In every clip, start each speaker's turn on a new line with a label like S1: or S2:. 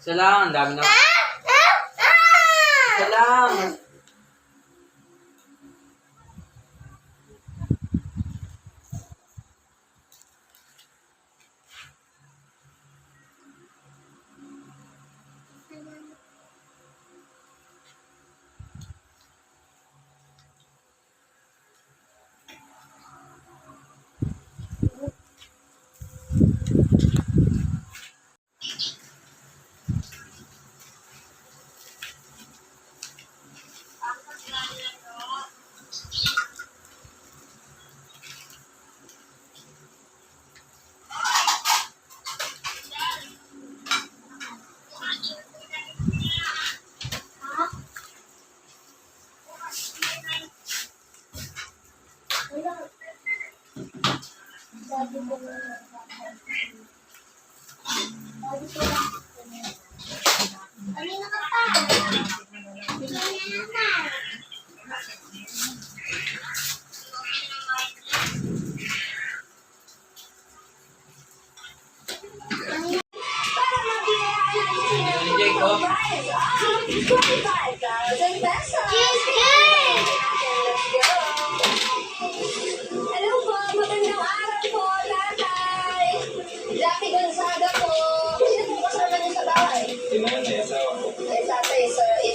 S1: Isa lang, ang dami na. Isa lang.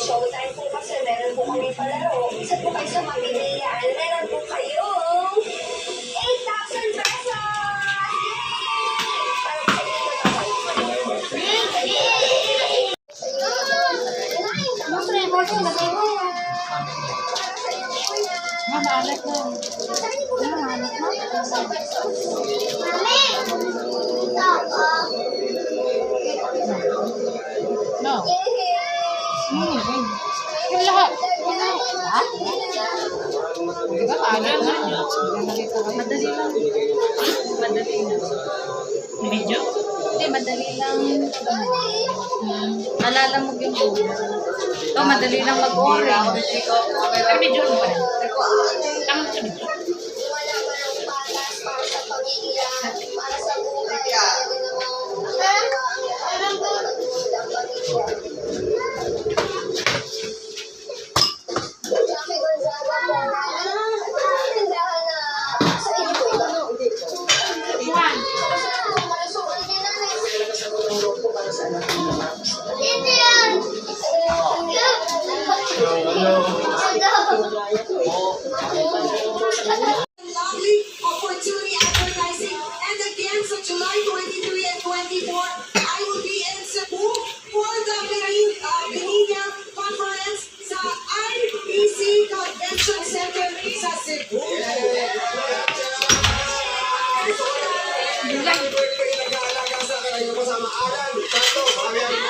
S2: Showtime po kasi meron po kami palaro. Isa po kayo sa mapilihan. Meron po kayong 8,000 pesos!
S3: Mabalat na. No. Yung lahat. Ha? Diba kalat na? Madali lang. Madali lang. Medyo? Hindi, madali lang. Nalalamog yung buhay. Ito, madali lang mag-orange. Pero medyo ano pa rin. Tama sa medyo.
S4: Opportunity advertising, and again so July 23 and 24 I will be in Cebu for the Benigna Conference sa IBC Convention Center sa Cebu.
S5: Nag-aalaga sa kanyang kasama Alan, Santo, Marian,